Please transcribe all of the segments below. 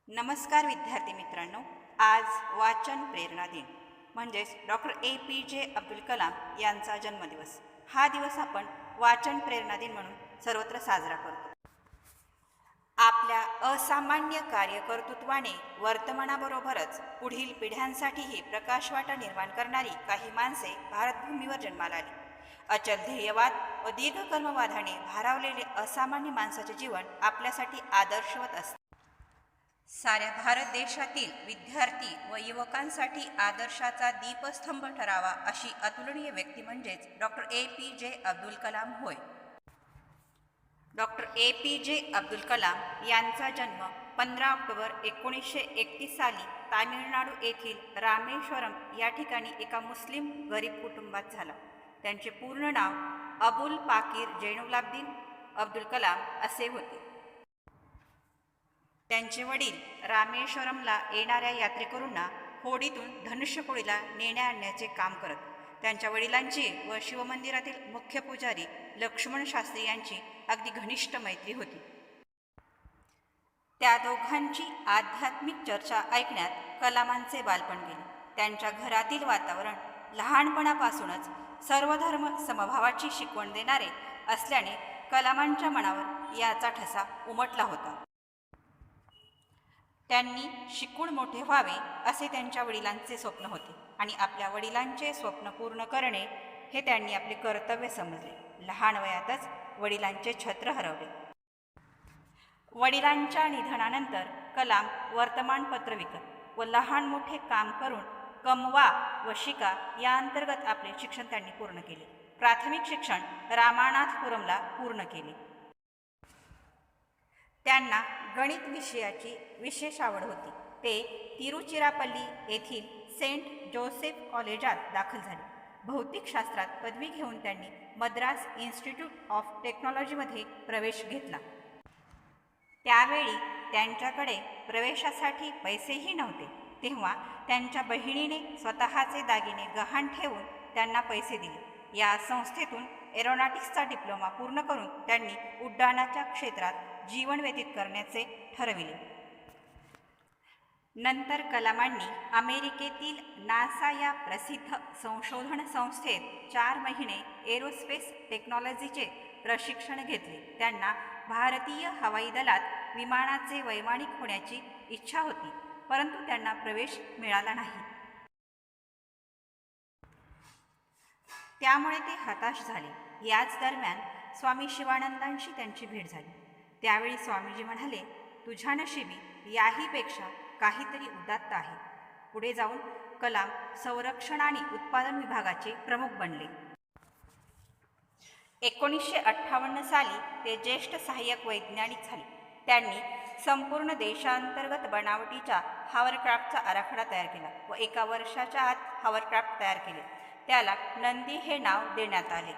नमस्कार विद्यार्थी मित्रांनो, आज वाचन प्रेरणा दिन म्हणजेच डॉक्टर APJ अब्दुल कलाम यांचा जन्मदिवस. हा दिवस आपण वाचन प्रेरणा दिन म्हणून सर्वत्र साजरा करतो. आपल्या असामान्य कार्यकर्तृत्वाने वर्तमानाबरोबरच पुढील पिढ्यांसाठीही प्रकाशवाटा निर्माण करणारी काही माणसे भारतभूमीवर जन्माला आली. अचल ध्येयवाद व दीर्घ कर्मवादाने भारावलेले असामान्य माणसाचे जीवन आपल्यासाठी आदर्शवत असते. साऱ्या भारत देशातील विद्यार्थी व युवकांसाठी आदर्शाचा दीपस्तंभ ठरावा अशी अतुलनीय व्यक्ती म्हणजेच डॉक्टर APJ अब्दुल कलाम होय. डॉक्टर APJ अब्दुल कलाम यांचा जन्म 15 ऑक्टोबर 1931 साली तामिळनाडू येथील रामेश्वरम या ठिकाणी एका मुस्लिम गरीब कुटुंबात झाला. त्यांचे पूर्ण नाव अबुल पाकीर जैनुलाब्दीन अब्दुल कलाम असे होते. त्यांचे वडील रामेश्वरमला येणाऱ्या यात्रेकरूंना होडीतून धनुष्यकोडीला नेण्या आणण्याचे काम करत. त्यांच्या वडिलांची व शिवमंदिरातील मुख्य पुजारी लक्ष्मण शास्त्री यांची अगदी घनिष्ठ मैत्री होती. त्या दोघांची आध्यात्मिक चर्चा ऐकण्यात कलामांचे बालपण गेले. त्यांच्या घरातील वातावरण लहानपणापासूनच सर्वधर्म समभावाची शिकवण देणारे असल्याने कलामांच्या मनावर याचा ठसा उमटला होता. त्यांनी शिकून मोठे व्हावे असे त्यांच्या वडिलांचे स्वप्न होते आणि आपल्या वडिलांचे स्वप्न पूर्ण करणे हे त्यांनी आपले कर्तव्य समजले. लहान वयातच वडिलांचे छत्र हरवले. वडिलांच्या निधनानंतर कलाम वर्तमानपत्र विकत व लहान मोठे काम करून कमवा व शिका या अंतर्गत आपले शिक्षण त्यांनी पूर्ण केले. प्राथमिक शिक्षण रामानाथपुरमला पूर्ण केले. त्यांना गणित विषयाची विशेष आवड होती. ते तिरुचिरापल्ली येथील सेंट जोसेफ कॉलेजात दाखल झाले. भौतिकशास्त्रात पदवी घेऊन त्यांनी मद्रास इन्स्टिट्यूट ऑफ टेक्नॉलॉजीमध्ये प्रवेश घेतला. त्यावेळी त्यांच्याकडे प्रवेशासाठी पैसेही नव्हते. तेव्हा त्यांच्या बहिणीने स्वतःचे दागिने गहाण ठेवून त्यांना पैसे दिले. या संस्थेतून एरोनॉटिक्सचा डिप्लोमा पूर्ण करून त्यांनी उड्डाणाच्या क्षेत्रात जीवन व्यतीत करण्याचे ठरविले. नंतर कलामांनी अमेरिकेतील नासा या प्रसिद्ध संशोधन संस्थेत 4 महिने एरोस्पेस टेक्नॉलॉजीचे प्रशिक्षण घेतले. त्यांना भारतीय हवाई दलात विमानाचे वैमानिक होण्याची इच्छा होती, परंतु त्यांना प्रवेश मिळाला नाही. त्यामुळे ते हताश झाले. याच दरम्यान स्वामी शिवानंदांशी त्यांची भेट झाली. त्यावेळी स्वामीजी म्हणाले, तुझ्या नशिबी याहीपेक्षा काहीतरी उदात्त आहे. पुढे जाऊन कलाम संरक्षण आणि उत्पादन विभागाचे प्रमुख बनले. 1958 साली ते ज्येष्ठ सहाय्यक वैज्ञानिक झाले. त्यांनी संपूर्ण देशांतर्गत बनावटीच्या हॉवरक्राफ्टचा आराखडा तयार केला व 1 वर्षाच्या आत हॉवरक्राफ्ट तयार केले. त्याला नंदी हे नाव देण्यात आले.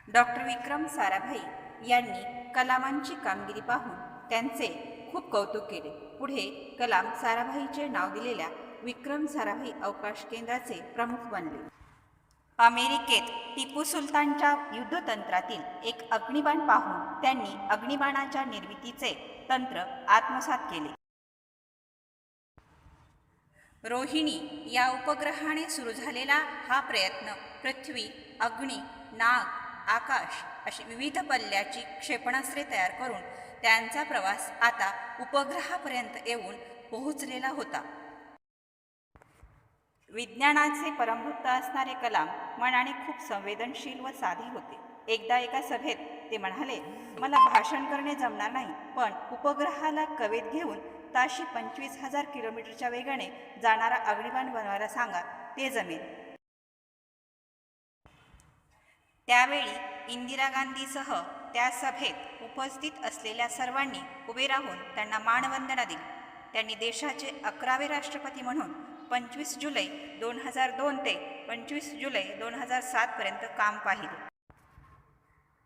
डॉक्टर विक्रम साराभाई यांनी कलामांची कामगिरी पाहून त्यांचे खूप कौतुक केले. पुढे कलाम साराभाईचे नाव दिलेल्या विक्रम साराभाई अवकाश केंद्राचे प्रमुख बनले. अमेरिकेत टिपू सुलतानच्या युद्धतंत्रातील एक अग्निबाण पाहून त्यांनी अग्निबाणाच्या निर्मितीचे तंत्र आत्मसात केले. रोहिणी या उपग्रहाने सुरू झालेला हा प्रयत्न पृथ्वी, अग्नी, नाग, आकाश अशी विविध पल्ल्याची क्षेपणास्त्रे तयार करून त्यांचा प्रवास आता उपग्रहापर्यंत येऊन पोहोचलेला होता. विज्ञानाचे परमभक्त असणारे कलाम मनाने खूप संवेदनशील व साधे होते. एकदा एका सभेत ते म्हणाले, मला भाषण करणे जमणार नाही, पण उपग्रहाला कवेत घेऊन ताशी 25,000 किलोमीटरच्या वेगाने जाणारा अग्निबाण बनवायला सांगा, ते जमेल. त्यावेळी इंदिरा गांधीसह त्या सभेत उपस्थित असलेल्या सर्वांनी उभे राहून त्यांना मानवंदना दिली. त्यांनी देशाचे 11वे राष्ट्रपती म्हणून 25 जुलै 2002 ते 25 जुलै 2007 पर्यंत काम पाहिले.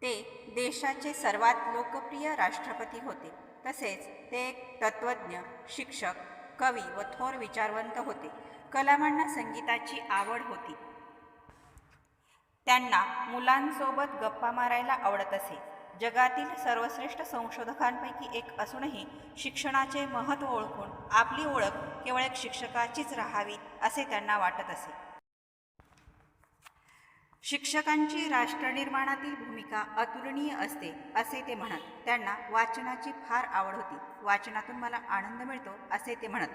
ते देशाचे सर्वात लोकप्रिय राष्ट्रपती होते. तसेच ते एक तत्त्वज्ञ, शिक्षक, कवी व थोर विचारवंत होते. कलामांना संगीताची आवड होती. त्यांना मुलांसोबत गप्पा मारायला आवडत असे. जगातील सर्वश्रेष्ठ संशोधकांपैकी एक असूनही शिक्षणाचे महत्त्व ओळखून आपली ओळख केवळ एक शिक्षकाचीच राहावी असे त्यांना वाटत असे. शिक्षकांची राष्ट्रनिर्माणातील भूमिका अतुलनीय असते असे ते म्हणत. त्यांना वाचनाची फार आवड होती. वाचनातून मला आनंद मिळतो असे ते म्हणत.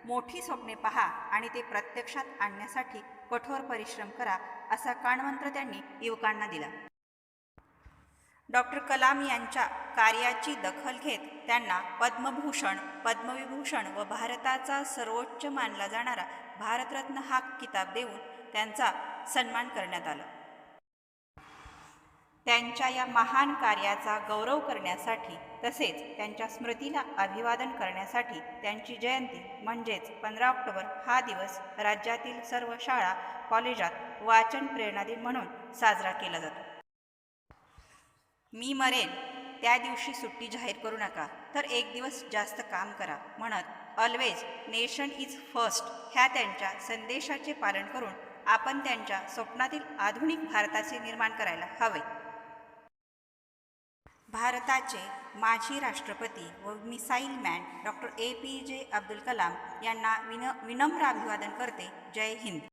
मोठी स्वप्ने पहा आणि ते प्रत्यक्षात आणण्यासाठी कठोर परिश्रम करा असा कानमंत्र त्यांनी युवकांना दिला. डॉक्टर कलाम यांच्या कार्याची दखल घेत त्यांना पद्मभूषण, पद्मविभूषण व भारताचा सर्वोच्च मानला जाणारा भारतरत्न हा किताब देऊन त्यांचा सन्मान करण्यात आला. त्यांच्या या महान कार्याचा गौरव करण्यासाठी तसेच त्यांच्या स्मृतीला अभिवादन करण्यासाठी त्यांची जयंती म्हणजेच 15 ऑक्टोबर हा दिवस राज्यातील सर्व शाळा कॉलेजात वाचन प्रेरणा दिन म्हणून साजरा केला जातो. मी मरेन त्या दिवशी सुट्टी जाहीर करू नका, तर एक दिवस जास्त काम करा म्हणत ऑलवेज नेशन इज फर्स्ट ह्या त्यांच्या संदेशाचे पालन करून आपण त्यांच्या स्वप्नातील आधुनिक भारताचे निर्माण करायला हवे. भारताचे माजी राष्ट्रपती व missile man doctor APJ Abdul Kalam यांना विनम्र अभिवादन करते. जय हिंद.